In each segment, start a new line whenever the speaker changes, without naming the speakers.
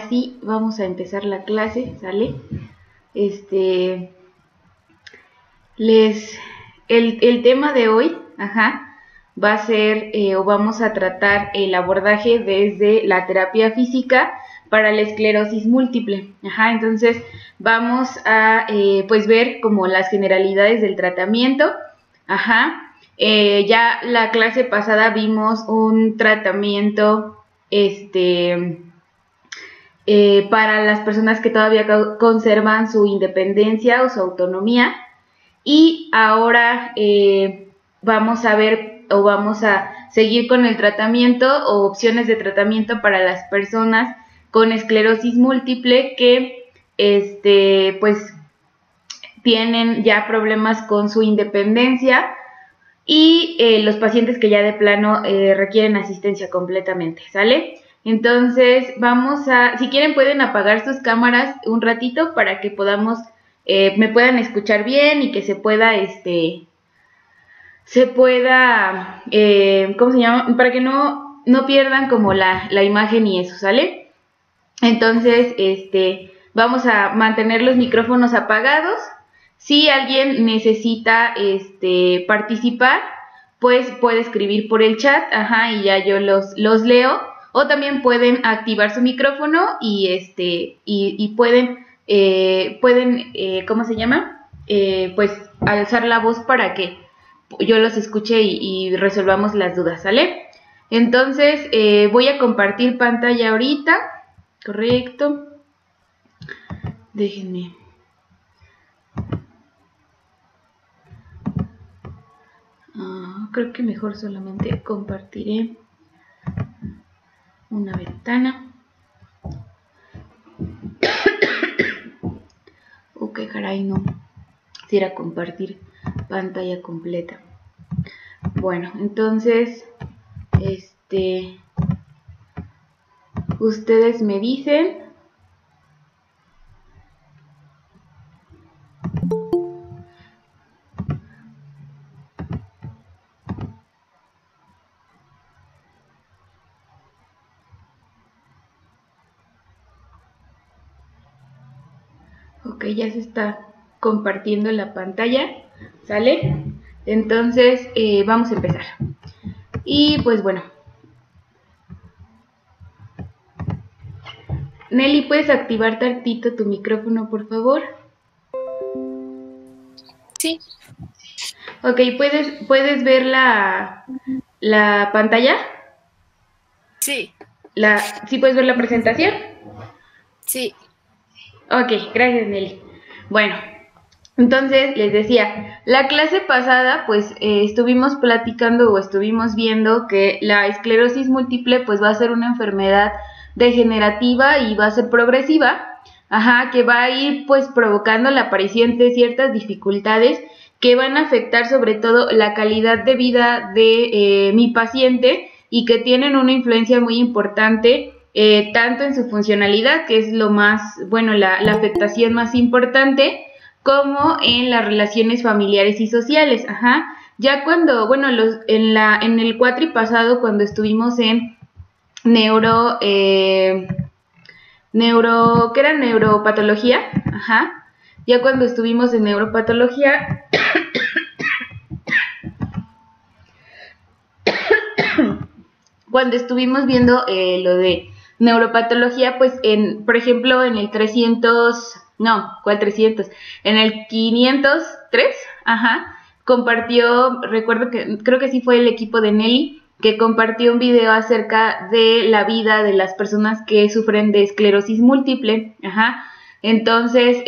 ahora sí vamos a empezar la clase, ¿sale? El tema de hoy, va a ser o vamos a tratar el abordaje desde la terapia física para la esclerosis múltiple. Entonces vamos a pues ver como las generalidades del tratamiento. Ya la clase pasada vimos un tratamiento para las personas que todavía conservan su independencia o su autonomía, y ahora vamos a ver o vamos a seguir con el tratamiento o opciones de tratamiento para las personas con esclerosis múltiple que pues tienen ya problemas con su independencia y los pacientes que ya de plano requieren asistencia completamente, ¿sale? Entonces vamos a, si quieren pueden apagar sus cámaras un ratito para que podamos, me puedan escuchar bien y que se pueda, ¿cómo se llama? Para que no pierdan como la imagen y eso, ¿sale? Entonces, vamos a mantener los micrófonos apagados. Si alguien necesita participar, pues puede escribir por el chat, y ya yo los leo. O también pueden activar su micrófono y pueden, ¿cómo se llama? Pues alzar la voz para que yo los escuche y resolvamos las dudas, ¿sale? Entonces, voy a compartir pantalla ahorita. Correcto. Déjenme. Creo que mejor solamente compartiré una ventana. Ok, caray, no. Quisiera compartir pantalla completa. Bueno, entonces, ustedes me dicen. Ok, ya se está compartiendo la pantalla, ¿sale? Entonces, vamos a empezar. Y pues bueno. Nelly, ¿puedes activar tantito tu micrófono, por favor?
Sí.
Ok, ¿puedes ver la pantalla?
Sí.
¿Sí puedes ver la presentación?
Sí.
Ok, gracias, Nelly. Bueno, entonces les decía, la clase pasada pues estuvimos platicando o estuvimos viendo que la esclerosis múltiple pues va a ser una enfermedad degenerativa y va a ser progresiva, que va a ir pues provocando la aparición de ciertas dificultades que van a afectar sobre todo la calidad de vida de mi paciente y que tienen una influencia muy importante tanto en su funcionalidad, que es lo más, bueno, la afectación más importante, como en las relaciones familiares y sociales, Ya cuando, bueno, en el cuatri pasado, cuando estuvimos en ¿qué era? Neuropatología, ya cuando estuvimos en neuropatología, cuando estuvimos viendo lo de neuropatología, pues, por ejemplo, en el 300, no, ¿cuál 300? En el 503, compartió, recuerdo que, creo que sí fue el equipo de Nelly, que compartió un video acerca de la vida de las personas que sufren de esclerosis múltiple, Entonces,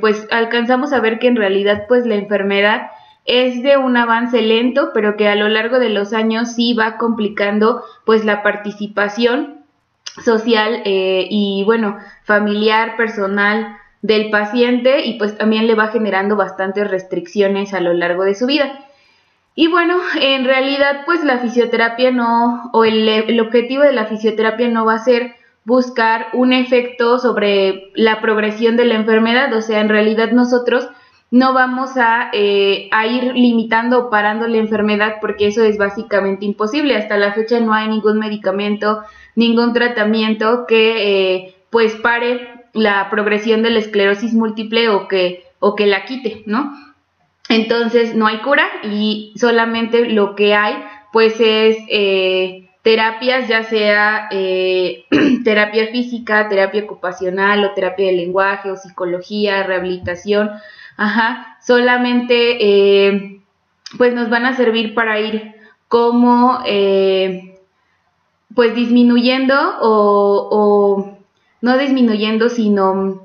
pues, alcanzamos a ver que en realidad, pues, la enfermedad es de un avance lento, pero que a lo largo de los años sí va complicando pues la participación social y bueno, familiar, personal del paciente, y pues también le va generando bastantes restricciones a lo largo de su vida. Y bueno, en realidad pues la fisioterapia no, o el objetivo de la fisioterapia no va a ser buscar un efecto sobre la progresión de la enfermedad, o sea, en realidad nosotros no vamos a ir limitando o parando la enfermedad, porque eso es básicamente imposible. Hasta la fecha no hay ningún medicamento, ningún tratamiento que pues pare la progresión de la esclerosis múltiple o que la quite, ¿no? Entonces no hay cura y solamente lo que hay pues es terapias, ya sea terapia física, terapia ocupacional o terapia de lenguaje o psicología, rehabilitación, ajá, solamente pues nos van a servir para ir como pues disminuyendo o no disminuyendo, sino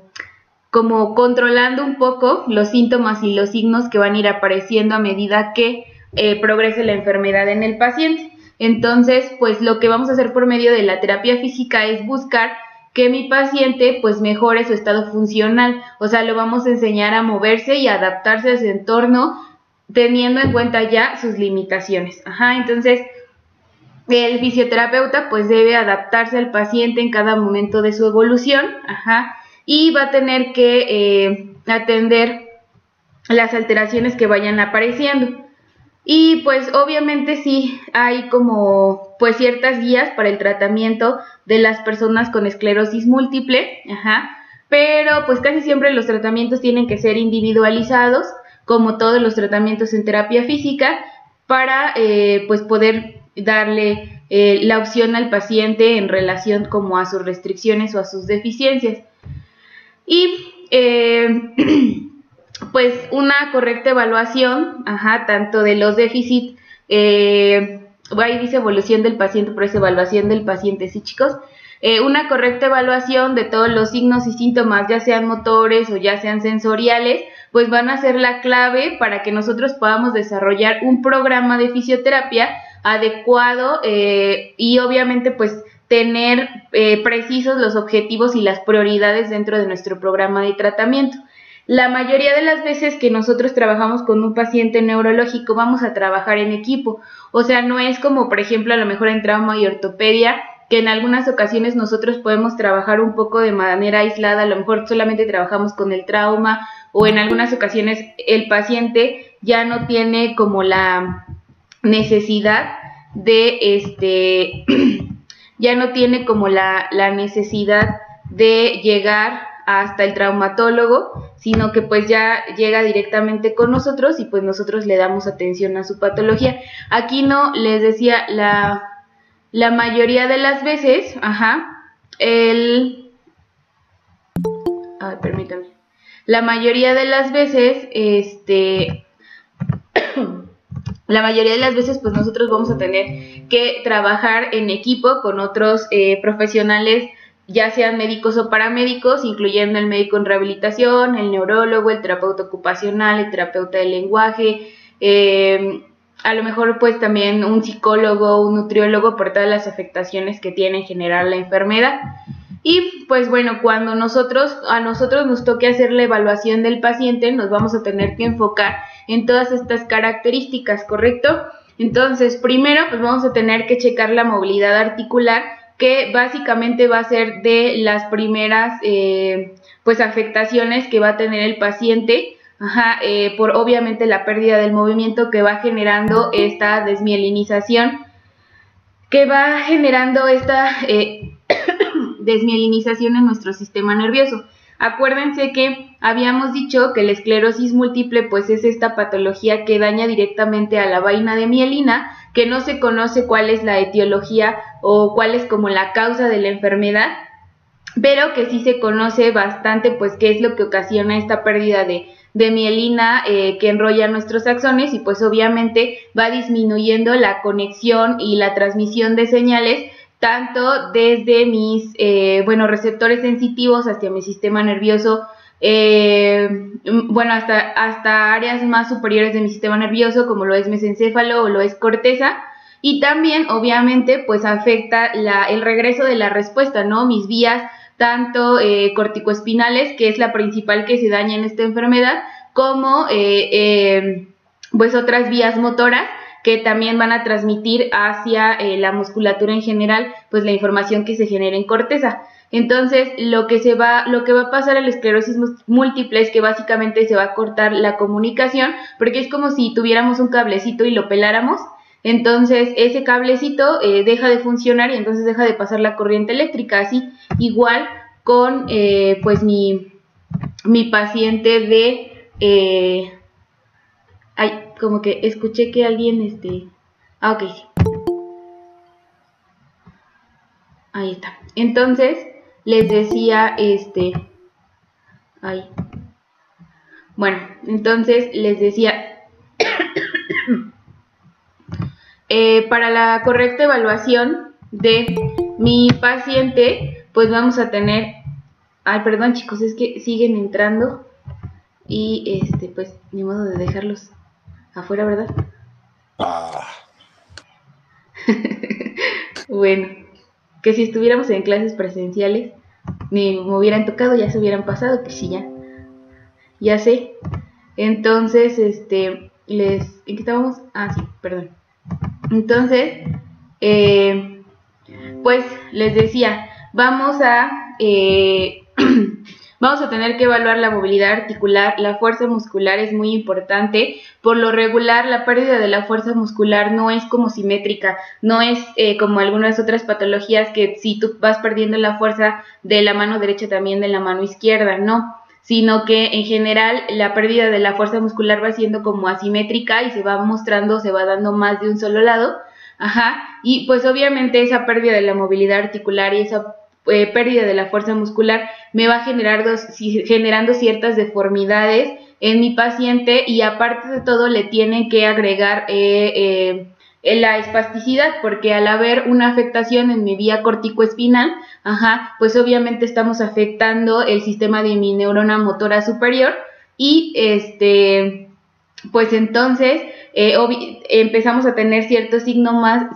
como controlando un poco los síntomas y los signos que van a ir apareciendo a medida que progrese la enfermedad en el paciente. Entonces, pues lo que vamos a hacer por medio de la terapia física es buscar que mi paciente pues mejore su estado funcional, o sea, lo vamos a enseñar a moverse y adaptarse a su entorno teniendo en cuenta ya sus limitaciones. Ajá, entonces el fisioterapeuta pues debe adaptarse al paciente en cada momento de su evolución, ajá, y va a tener que atender las alteraciones que vayan apareciendo. Y pues obviamente sí hay como pues ciertas guías para el tratamiento de las personas con esclerosis múltiple, ajá, pero pues casi siempre los tratamientos tienen que ser individualizados, como todos los tratamientos en terapia física, para pues poder darle la opción al paciente en relación como a sus restricciones o a sus deficiencias. Y pues una correcta evaluación, ajá, tanto de los déficits, ahí dice evolución del paciente, pero es evaluación del paciente, sí chicos, una correcta evaluación de todos los signos y síntomas, ya sean motores o ya sean sensoriales, pues van a ser la clave para que nosotros podamos desarrollar un programa de fisioterapia adecuado y obviamente pues tener precisos los objetivos y las prioridades dentro de nuestro programa de tratamiento. La mayoría de las veces que nosotros trabajamos con un paciente neurológico vamos a trabajar en equipo, o sea, no es como por ejemplo a lo mejor en trauma y ortopedia, que en algunas ocasiones nosotros podemos trabajar un poco de manera aislada, a lo mejor solamente trabajamos con el trauma o en algunas ocasiones el paciente ya no tiene como la necesidad de ya no tiene como la necesidad de llegar hasta el traumatólogo, sino que pues ya llega directamente con nosotros y pues nosotros le damos atención a su patología. Aquí no, les decía, la mayoría de las veces, ajá, permítame, la mayoría de las veces, la mayoría de las veces pues nosotros vamos a tener que trabajar en equipo con otros profesionales, ya sean médicos o paramédicos, incluyendo el médico en rehabilitación, el neurólogo, el terapeuta ocupacional, el terapeuta del lenguaje, a lo mejor pues también un psicólogo, un nutriólogo por todas las afectaciones que tiene en general la enfermedad. Y pues bueno, cuando a nosotros nos toque hacer la evaluación del paciente, nos vamos a tener que enfocar en todas estas características, ¿correcto? Entonces, primero pues vamos a tener que checar la movilidad articular, que básicamente va a ser de las primeras pues afectaciones que va a tener el paciente, ajá, por obviamente la pérdida del movimiento que va generando esta desmielinización, que va generando esta desmielinización en nuestro sistema nervioso. Acuérdense que habíamos dicho que la esclerosis múltiple pues es esta patología que daña directamente a la vaina de mielina, que no se conoce cuál es la etiología o cuál es como la causa de la enfermedad, pero que sí se conoce bastante pues qué es lo que ocasiona esta pérdida de mielina que enrolla nuestros axones y pues obviamente va disminuyendo la conexión y la transmisión de señales tanto desde mis receptores sensitivos hacia mi sistema nervioso, hasta áreas más superiores de mi sistema nervioso, como lo es mesencéfalo o lo es corteza, y también obviamente pues afecta el regreso de la respuesta, ¿no? Mis vías tanto corticoespinales, que es la principal que se daña en esta enfermedad, como pues otras vías motoras que también van a transmitir hacia la musculatura en general, pues la información que se genera en corteza. Entonces, lo que va a pasar en la esclerosis múltiple es que básicamente se va a cortar la comunicación, porque es como si tuviéramos un cablecito y lo peláramos. Entonces, ese cablecito deja de funcionar y entonces deja de pasar la corriente eléctrica. Así, igual con pues mi paciente de... ay, como que escuché que alguien, ok, sí. Ahí está. Entonces, les decía, ay, bueno, entonces les decía, para la correcta evaluación de mi paciente, pues vamos a tener, ay, perdón chicos, es que siguen entrando y pues ni modo de dejarlos afuera, ¿verdad? Bueno, que si estuviéramos en clases presenciales, ni me hubieran tocado, ya se hubieran pasado, pues sí, ya sé. Entonces, ¿en qué estábamos? Ah, sí, perdón. Entonces, pues les decía, vamos a vamos a tener que evaluar la movilidad articular. La fuerza muscular es muy importante. Por lo regular, la pérdida de la fuerza muscular no es como simétrica, no es como algunas otras patologías que si tú vas perdiendo la fuerza de la mano derecha también de la mano izquierda, no, sino que en general la pérdida de la fuerza muscular va siendo como asimétrica y se va mostrando, se va dando más de un solo lado. Ajá, y pues obviamente esa pérdida de la movilidad articular y esa pérdida de la fuerza muscular me va a generando ciertas deformidades en mi paciente y aparte de todo le tienen que agregar la espasticidad porque al haber una afectación en mi vía corticoespinal, ajá, pues obviamente estamos afectando el sistema de mi neurona motora superior y pues entonces empezamos a tener ciertos síntomas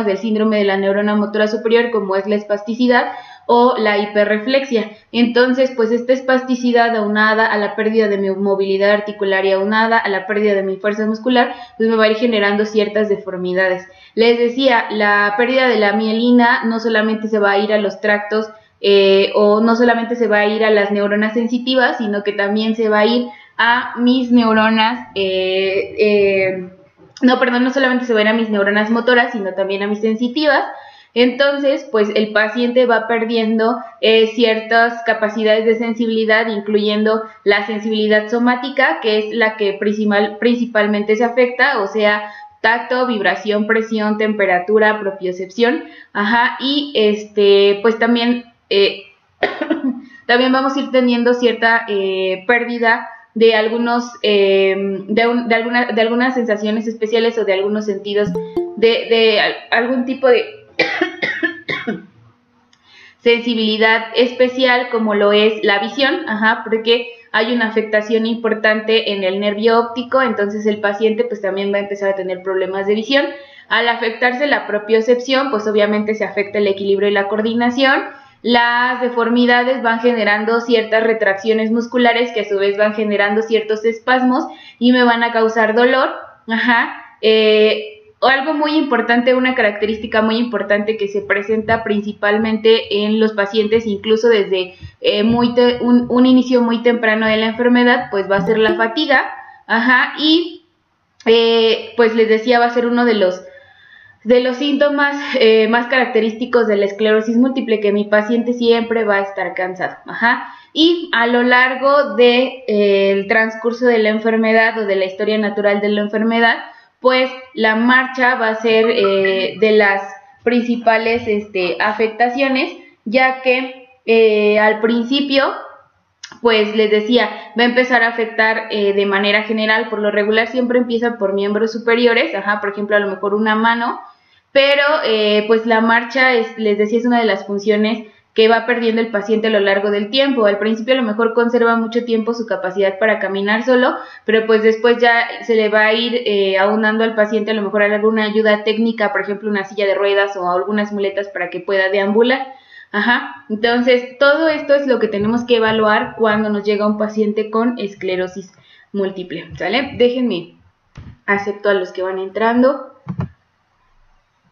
del síndrome de la neurona motora superior, como es la espasticidad o la hiperreflexia. Entonces, pues esta espasticidad aunada a la pérdida de mi movilidad articular y aunada a la pérdida de mi fuerza muscular, pues me va a ir generando ciertas deformidades. Les decía, la pérdida de la mielina no solamente se va a ir a los tractos o no solamente se va a ir a las neuronas sensitivas, sino que también se va a ir a mis neuronas, no solamente se va a ir a mis neuronas motoras, sino también a mis sensitivas. Entonces, pues el paciente va perdiendo ciertas capacidades de sensibilidad, incluyendo la sensibilidad somática, que es la que principalmente se afecta, o sea, tacto, vibración, presión, temperatura, propiocepción, ajá, y pues también, también vamos a ir teniendo cierta pérdida de de algunas sensaciones especiales o de algunos sentidos de algún tipo de sensibilidad especial como lo es la visión, ajá, porque hay una afectación importante en el nervio óptico, entonces el paciente pues también va a empezar a tener problemas de visión. Al afectarse la propiocepción, pues obviamente se afecta el equilibrio y la coordinación. Las deformidades van generando ciertas retracciones musculares que a su vez van generando ciertos espasmos y me van a causar dolor, ajá, algo muy importante, una característica muy importante que se presenta principalmente en los pacientes, incluso desde un inicio muy temprano de la enfermedad, pues va a ser la fatiga, ajá, y pues les decía, va a ser uno de los síntomas más característicos de la esclerosis múltiple, que mi paciente siempre va a estar cansado, ajá, y a lo largo del transcurso de la enfermedad o de la historia natural de la enfermedad, pues la marcha va a ser de las principales afectaciones, ya que al principio, pues les decía, va a empezar a afectar de manera general. Por lo regular siempre empieza por miembros superiores, ajá, por ejemplo a lo mejor una mano, pero pues la marcha les decía, es una de las funciones que va perdiendo el paciente a lo largo del tiempo. Al principio a lo mejor conserva mucho tiempo su capacidad para caminar solo, pero pues después ya se le va a ir aunando al paciente a lo mejor alguna ayuda técnica, por ejemplo una silla de ruedas o algunas muletas para que pueda deambular. Ajá, entonces todo esto es lo que tenemos que evaluar cuando nos llega un paciente con esclerosis múltiple, ¿sale? Déjenme, acepto a los que van entrando.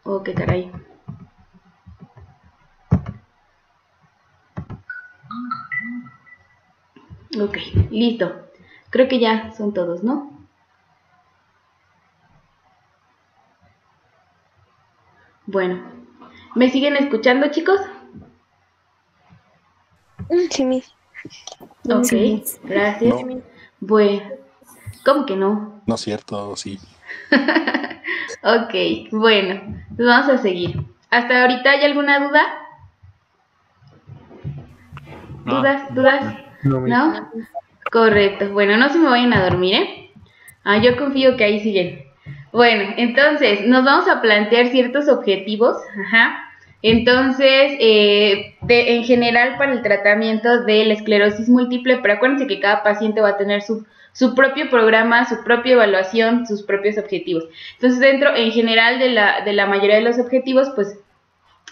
Oh, qué caray. Ok, listo. Creo que ya son todos, ¿no? Bueno, ¿me siguen escuchando, chicos?
Sí, Miss.
Ok,
Sí, Miss.
gracias.
No,
Bueno, ¿cómo que no?
no es cierto, sí.
Ok, bueno, pues vamos a seguir. ¿Hasta ahorita hay alguna duda? ¿Dudas?
No, Miss.
¿No? Correcto. Bueno, no se me vayan a dormir, ¿eh? Yo confío que ahí siguen. Bueno, entonces nos vamos a plantear ciertos objetivos. Ajá. Entonces, en general para el tratamiento de la esclerosis múltiple, pero acuérdense que cada paciente va a tener su propio programa, su propia evaluación, sus propios objetivos. Entonces, dentro en general de la mayoría de los objetivos, pues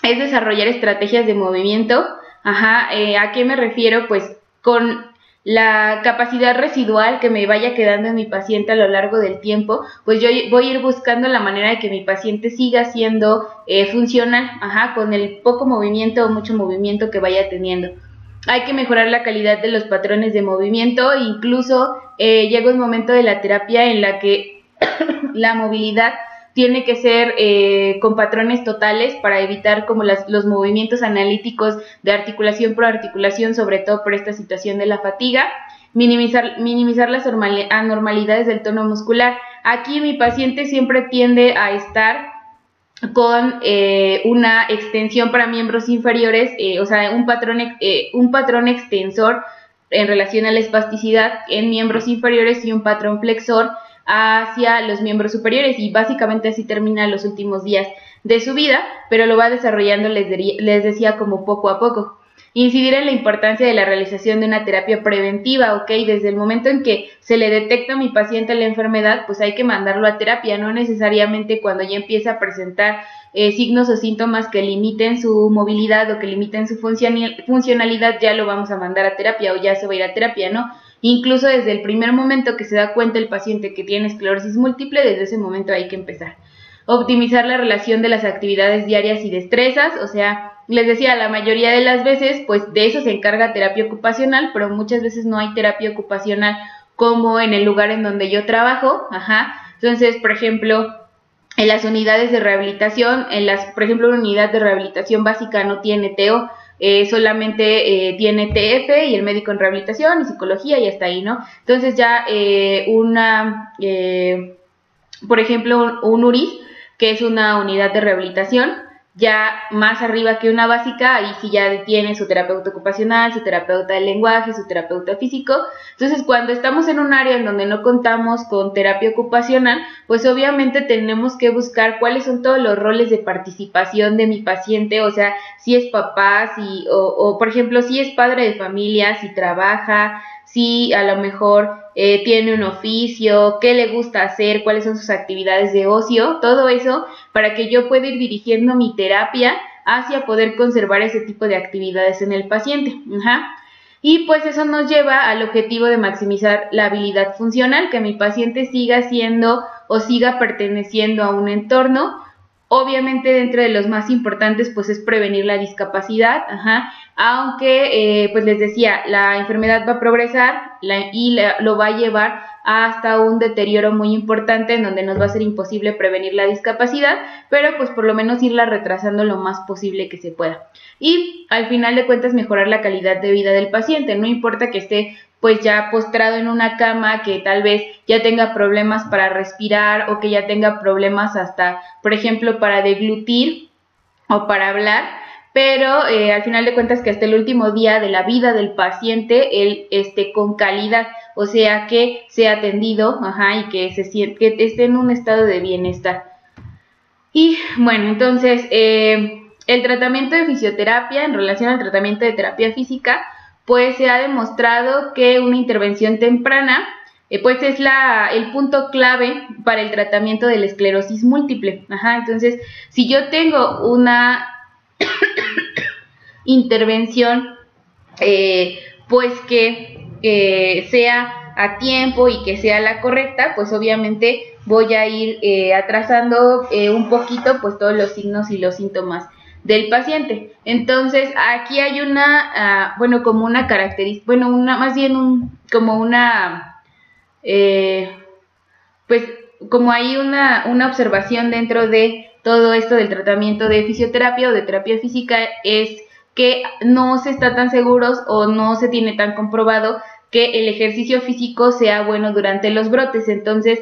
es desarrollar estrategias de movimiento. Ajá, ¿a qué me refiero? Pues con la capacidad residual que me vaya quedando en mi paciente a lo largo del tiempo, pues yo voy a ir buscando la manera de que mi paciente siga siendo funcional, ajá, con el poco movimiento o mucho movimiento que vaya teniendo. Hay que mejorar la calidad de los patrones de movimiento, incluso llega un momento de la terapia en la que la movilidad tiene que ser con patrones totales para evitar como los movimientos analíticos de articulación por articulación, sobre todo por esta situación de la fatiga, minimizar las anormalidades del tono muscular. Aquí mi paciente siempre tiende a estar con una extensión para miembros inferiores, o sea, un patrón extensor en relación a la espasticidad en miembros inferiores y un patrón flexor hacia los miembros superiores, y básicamente así termina los últimos días de su vida, pero lo va desarrollando, les decía, como poco a poco. Incidir en la importancia de la realización de una terapia preventiva, ¿ok? Desde el momento en que se le detecta a mi paciente la enfermedad, pues hay que mandarlo a terapia, no necesariamente cuando ya empieza a presentar signos o síntomas que limiten su movilidad o que limiten su funcionalidad, ya lo vamos a mandar a terapia o ya se va a ir a terapia, ¿no? Incluso desde el primer momento que se da cuenta el paciente que tiene esclerosis múltiple, desde ese momento hay que empezar. Optimizar la relación de las actividades diarias y destrezas, o sea, les decía, la mayoría de las veces, pues de eso se encarga terapia ocupacional, pero muchas veces no hay terapia ocupacional como en el lugar en donde yo trabajo, ajá. Entonces, por ejemplo, en las unidades de rehabilitación, por ejemplo, una unidad de rehabilitación básica no tiene TO, solamente tiene TF y el médico en rehabilitación y psicología y hasta ahí, ¿no? Entonces ya por ejemplo, un URIS, que es una unidad de rehabilitación, ya más arriba que una básica, ahí sí ya tiene su terapeuta ocupacional, su terapeuta del lenguaje, su terapeuta físico. Entonces, cuando estamos en un área en donde no contamos con terapia ocupacional, pues obviamente tenemos que buscar cuáles son todos los roles de participación de mi paciente, o sea, si es papá, o por ejemplo, si es padre de familia, si trabaja, si a lo mejor tiene un oficio, qué le gusta hacer, cuáles son sus actividades de ocio, todo eso para que yo pueda ir dirigiendo mi terapia hacia poder conservar ese tipo de actividades en el paciente. Ajá. Y pues eso nos lleva al objetivo de maximizar la habilidad funcional, que mi paciente siga siendo o siga perteneciendo a un entorno. Obviamente dentro de los más importantes pues es prevenir la discapacidad, ajá, aunque pues les decía, la enfermedad va a progresar lo va a llevar hasta un deterioro muy importante en donde nos va a ser imposible prevenir la discapacidad, pero pues por lo menos irla retrasando lo más posible que se pueda. Y al final de cuentas mejorar la calidad de vida del paciente, no importa que esté pues ya postrado en una cama, que tal vez ya tenga problemas para respirar o que ya tenga problemas hasta, por ejemplo, para deglutir o para hablar, pero al final de cuentas que hasta el último día de la vida del paciente él esté con calidad, o sea, que sea atendido, ajá, y que que esté en un estado de bienestar. Y bueno, entonces el tratamiento de fisioterapia en relación al tratamiento de terapia física, pues se ha demostrado que una intervención temprana pues es el punto clave para el tratamiento de la esclerosis múltiple. Ajá, entonces, si yo tengo una intervención pues que sea a tiempo y que sea la correcta, pues obviamente voy a ir atrasando un poquito pues todos los signos y los síntomas del paciente. Entonces aquí hay una, bueno, como una característica, bueno, más bien como una, pues como hay una observación dentro de todo esto del tratamiento de fisioterapia o de terapia física, es que no se está tan seguros o no se tiene tan comprobado que el ejercicio físico sea bueno durante los brotes. Entonces,